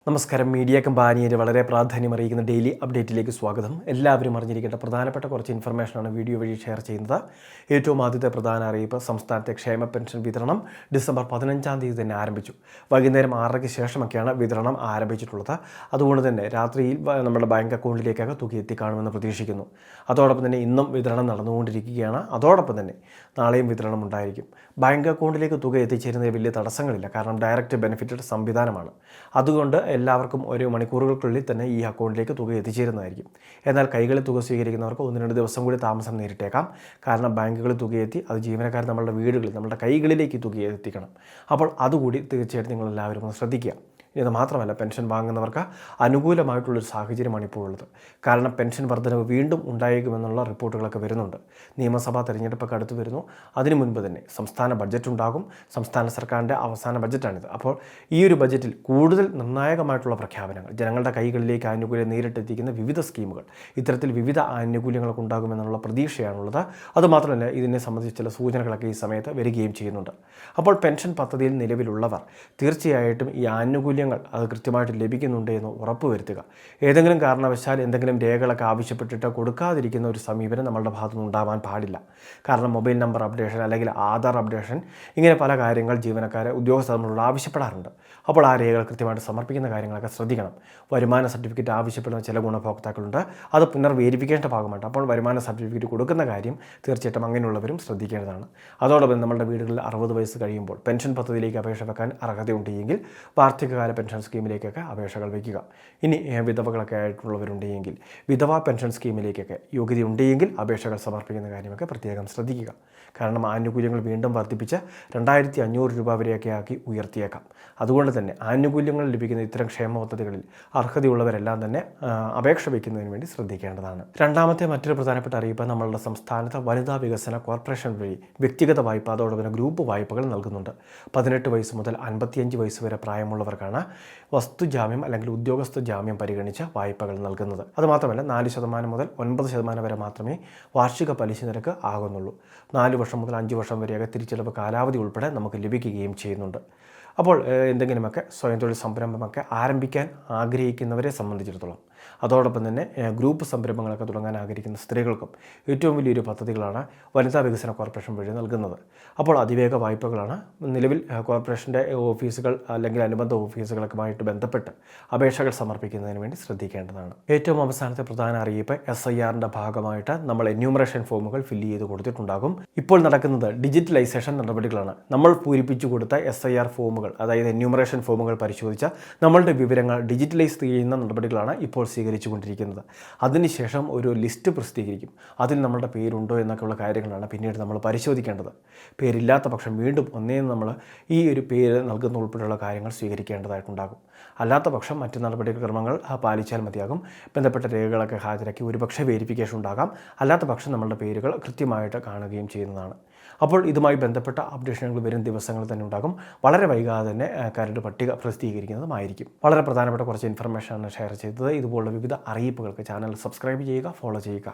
നമസ്കാരം. മീഡിയ കമ്പാനിയുടെ വളരെ പ്രാധാന്യമറിയിക്കുന്ന ഡെയിലി അപ്ഡേറ്റിലേക്ക് സ്വാഗതം. എല്ലാവരും അറിഞ്ഞിരിക്കേണ്ട പ്രധാനപ്പെട്ട കുറച്ച് ഇൻഫർമേഷനാണ് വീഡിയോ വഴി ഷെയർ ചെയ്യുന്നത്. ഏറ്റവും ആദ്യത്തെ പ്രധാന അറിയിപ്പ്, സംസ്ഥാനത്തെ ക്ഷേമ പെൻഷൻ വിതരണം ഡിസംബർ 15-ാം തീയതി തന്നെ ആരംഭിച്ചു. വൈകുന്നേരം 6:00-ക്ക് ശേഷമൊക്കെയാണ് വിതരണം ആരംഭിച്ചിട്ടുള്ളത്. അതുകൊണ്ട് തന്നെ രാത്രിയിൽ നമ്മുടെ ബാങ്ക് അക്കൗണ്ടിലേക്കൊക്കെ തുക എത്തിക്കാണുമെന്ന് പ്രതീക്ഷിക്കുന്നു. അതോടൊപ്പം തന്നെ ഇന്നും വിതരണം നടന്നുകൊണ്ടിരിക്കുകയാണ്. അതോടൊപ്പം തന്നെ നാളെയും വിതരണം ഉണ്ടായിരിക്കും. ബാങ്ക് അക്കൗണ്ടിലേക്ക് തുക എത്തിച്ചേരുന്നതിൽ വലിയ തടസ്സങ്ങളില്ല, കാരണം ഡയറക്റ്റ് ബെനിഫിറ്റ് സംവിധാനമാണ്. അതുകൊണ്ട് എല്ലാവർക്കും ഒരു മണിക്കൂറുകൾക്കുള്ളിൽ തന്നെ ഈ അക്കൗണ്ടിലേക്ക് തുക എത്തിച്ചേരുന്നതായിരിക്കും. എന്നാൽ കൈകളിൽ തുക സ്വീകരിക്കുന്നവർക്ക് 1-2 ദിവസം കൂടി താമസം നേരിട്ടേക്കാം. കാരണം ബാങ്കുകളിൽ തുകയെത്തി അത് ജീവനക്കാർ നമ്മളുടെ വീടുകളിൽ, നമ്മുടെ കൈകളിലേക്ക് തുക എത്തിക്കണം. അപ്പോൾ അതുകൂടി തീർച്ചയായിട്ടും നിങ്ങളെല്ലാവരും ഒന്ന് ശ്രദ്ധിക്കുക. ഇത് മാത്രമല്ല, പെൻഷൻ വാങ്ങുന്നവർക്ക് അനുകൂലമായിട്ടുള്ളൊരു സാഹചര്യമാണ് ഇപ്പോൾ ഉള്ളത്. കാരണം പെൻഷൻ വർധനവ് വീണ്ടും ഉണ്ടായേക്കുമെന്നുള്ള റിപ്പോർട്ടുകളൊക്കെ വരുന്നുണ്ട്. നിയമസഭാ തെരഞ്ഞെടുപ്പൊക്കെ അടുത്ത് വരുന്നു. അതിനു മുൻപ് തന്നെ സംസ്ഥാന ബഡ്ജറ്റ് ഉണ്ടാകും. സംസ്ഥാന സർക്കാരിൻ്റെ അവസാന ബഡ്ജറ്റാണിത്. അപ്പോൾ ഈ ഒരു ബഡ്ജറ്റിൽ കൂടുതൽ നിർണായകമായിട്ടുള്ള പ്രഖ്യാപനങ്ങൾ, ജനങ്ങളുടെ കൈകളിലേക്ക് ആനുകൂല്യം നേരിട്ടെത്തിക്കുന്ന വിവിധ സ്കീമുകൾ, ഇത്തരത്തിൽ വിവിധ ആനുകൂല്യങ്ങളൊക്കെ ഉണ്ടാകുമെന്നുള്ള പ്രതീക്ഷയാണുള്ളത്. അതുമാത്രമല്ല, ഇതിനെ സംബന്ധിച്ച് ചില സൂചനകളൊക്കെ ഈ സമയത്ത് വരികയും ചെയ്യുന്നുണ്ട്. അപ്പോൾ പെൻഷൻ പദ്ധതിയിൽ നിലവിലുള്ളവർ തീർച്ചയായിട്ടും ഈ ആനുകൂല്യങ്ങൾ അത് കൃത്യമായിട്ട് ലഭിക്കുന്നുണ്ട് എന്ന് ഉറപ്പുവരുത്തുക. ഏതെങ്കിലും കാരണവശാൽ എന്തെങ്കിലും രേഖകളൊക്കെ ആവശ്യപ്പെട്ടിട്ട് കൊടുക്കാതിരിക്കുന്ന ഒരു സമീപനം നമ്മളുടെ ഭാഗത്തുനിന്ന് ഉണ്ടാവാൻ പാടില്ല. കാരണം മൊബൈൽ നമ്പർ അപ്ഡേഷൻ അല്ലെങ്കിൽ ആധാർ അപ്ഡേഷൻ, ഇങ്ങനെ പല കാര്യങ്ങൾ ജീവനക്കാരെ ഉദ്യോഗസ്ഥർ നമ്മളോട് ആവശ്യപ്പെടാറുണ്ട്. അപ്പോൾ ആ രേഖകൾ കൃത്യമായിട്ട് സമർപ്പിക്കുന്ന കാര്യങ്ങളൊക്കെ ശ്രദ്ധിക്കണം. വരുമാന സർട്ടിഫിക്കറ്റ് ആവശ്യപ്പെടുന്ന ചില ഗുണഭോക്താക്കളുണ്ട്. അത് പുനർവേരിഫിക്കേണ്ട ഭാഗമായിട്ട്. അപ്പോൾ വരുമാന സർട്ടിഫിക്കറ്റ് കൊടുക്കുന്ന കാര്യം തീർച്ചയായിട്ടും അങ്ങനെയുള്ളവരും ശ്രദ്ധിക്കേണ്ടതാണ്. അതോടൊപ്പം നമ്മുടെ വീടുകളിൽ 60 വയസ്സ് കഴിയുമ്പോൾ പെൻഷൻ പദ്ധതിയിലേക്ക് അപേക്ഷ വെക്കാൻ അർഹതയുണ്ടെങ്കിൽ വാർഷികകാല പെൻഷൻ സ്കീമിലേക്കൊക്കെ അപേക്ഷകൾ വയ്ക്കുക. ഇനി വിധവകളൊക്കെ ആയിട്ടുള്ളവരുണ്ടെങ്കിൽ വിധവാ പെൻഷൻ സ്കീമിലേക്കൊക്കെ യോഗ്യതയുണ്ടെങ്കിൽ അപേക്ഷകൾ സമർപ്പിക്കുന്ന കാര്യമൊക്കെ പ്രത്യേകം ശ്രദ്ധിക്കുക. കാരണം ആനുകൂല്യങ്ങൾ വീണ്ടും വർദ്ധിപ്പിച്ച് 2500 രൂപ വരെയൊക്കെ ആക്കി ഉയർത്തിയേക്കാം. അതുകൊണ്ട് തന്നെ ആനുകൂല്യങ്ങൾ ലഭിക്കുന്ന ഇത്തരം ക്ഷേമ പദ്ധതികളിൽ അർഹതയുള്ളവരെല്ലാം തന്നെ അപേക്ഷ വയ്ക്കുന്നതിന് വേണ്ടി ശ്രദ്ധിക്കേണ്ടതാണ്. രണ്ടാമത്തെ മറ്റൊരു പ്രധാനപ്പെട്ട അറിയിപ്പ്, നമ്മളുടെ സംസ്ഥാനത്ത് വനിതാ വികസന കോർപ്പറേഷൻ വഴി വ്യക്തിഗത വായ്പ, അതോടൊപ്പം ഗ്രൂപ്പ് വായ്പകൾ നൽകുന്നുണ്ട്. 18 വയസ്സ് മുതൽ 55 വയസ്സ് വരെ പ്രായമുള്ളവർക്കാണ് വസ്തുജാമ്യം അല്ലെങ്കിൽ ഉദ്യോഗസ്ഥ ജാമ്യം പരിഗണിച്ച് വായ്പകൾ നൽകുന്നത്. അതുമാത്രമല്ല, 4% മുതൽ 9% വരെ മാത്രമേ വാർഷിക പലിശ നിരക്ക് ആകുന്നുള്ളൂ. 4 വർഷം മുതൽ 5 വർഷം വരെയൊക്കെ തിരിച്ചടവ് കാലാവധി ഉൾപ്പെടെ നമുക്ക് ലഭിക്കുകയും ചെയ്യുന്നുണ്ട്. അപ്പോൾ എന്തെങ്കിലുമൊക്കെ സ്വയം തൊഴിൽ സംരംഭമൊക്കെ ആരംഭിക്കാൻ ആഗ്രഹിക്കുന്നവരെ സംബന്ധിച്ചിടത്തോളം, അതോടൊപ്പം തന്നെ ഗ്രൂപ്പ് സംരംഭങ്ങളൊക്കെ തുടങ്ങാൻ ആഗ്രഹിക്കുന്ന സ്ത്രീകൾക്കും ഏറ്റവും വലിയൊരു പദ്ധതികളാണ് വനിതാ വികസന കോർപ്പറേഷൻ വഴി നൽകുന്നത്. അപ്പോൾ അതിവേഗ വായ്പകളാണ്. നിലവിൽ കോർപ്പറേഷൻ്റെ ഓഫീസുകൾ അല്ലെങ്കിൽ അനുബന്ധ ഓഫീസുകളൊക്കെയുമായിട്ട് ബന്ധപ്പെട്ട് അപേക്ഷകൾ സമർപ്പിക്കുന്നതിന് വേണ്ടി ശ്രദ്ധിക്കേണ്ടതാണ്. ഏറ്റവും അവസാനത്തെ പ്രധാന അറിയിപ്പ്, SIRൻ്റെ ഭാഗമായിട്ട് നമ്മൾ എന്യൂമറേഷൻ ഫോമുകൾ ഫില്ല് ചെയ്ത് കൊടുത്തിട്ടുണ്ടാകും. ഇപ്പോൾ നടക്കുന്നത് ഡിജിറ്റലൈസേഷൻ നടപടികളാണ്. നമ്മൾ പൂരിപ്പിച്ചു കൊടുത്ത SIR ഫോമുകൾ, അതായത് എന്യൂമറേഷൻ ഫോമുകൾ പരിശോധിച്ച നമ്മളുടെ വിവരങ്ങൾ ഡിജിറ്റലൈസ് ചെയ്യുന്ന നടപടികളാണ് ഇപ്പോൾ സ്വീകരിച്ചുകൊണ്ടിരിക്കുന്നത്. അതിനുശേഷം ഒരു ലിസ്റ്റ് പ്രസിദ്ധീകരിക്കും. അതിൽ നമ്മളുടെ പേരുണ്ടോ എന്നൊക്കെയുള്ള കാര്യങ്ങളാണ് പിന്നീട് നമ്മൾ പരിശോധിക്കേണ്ടത്. പേരില്ലാത്ത പക്ഷം വീണ്ടും നമ്മൾ ഈ ഒരു പേര് നൽകുന്ന ഉൾപ്പെടെയുള്ള കാര്യങ്ങൾ സ്വീകരിക്കേണ്ടതായിട്ടുണ്ടാകും. അല്ലാത്ത പക്ഷം മറ്റ് നടപടിക്രമങ്ങൾ പാലിച്ചാൽ മതിയാകും. ബന്ധപ്പെട്ട രേഖകളൊക്കെ ഹാജരാക്കി ഒരുപക്ഷെ വേരിഫിക്കേഷൻ ഉണ്ടാകാം. അല്ലാത്ത പക്ഷം നമ്മളുടെ പേരുകൾ കൃത്യമായിട്ട് കാണുകയും ചെയ്യുന്നതാണ്. അപ്പോൾ ഇതുമായി ബന്ധപ്പെട്ട അപ്ഡേഷനുകൾ വരും ദിവസങ്ങളിൽ തന്നെ ഉണ്ടാകും. വളരെ വൈകാതെ തന്നെ കരട് പട്ടിക പ്രസിദ്ധീകരിക്കുന്നതുമായിരിക്കും. വളരെ പ്രധാനപ്പെട്ട കുറച്ച് ഇൻഫർമേഷനാണ് ഷെയർ ചെയ്തത്. ഇതുപോലുള്ള വിവിധ അറിയിപ്പുകൾക്ക് ചാനൽ സബ്സ്ക്രൈബ് ചെയ്യുക, ഫോളോ ചെയ്യുക.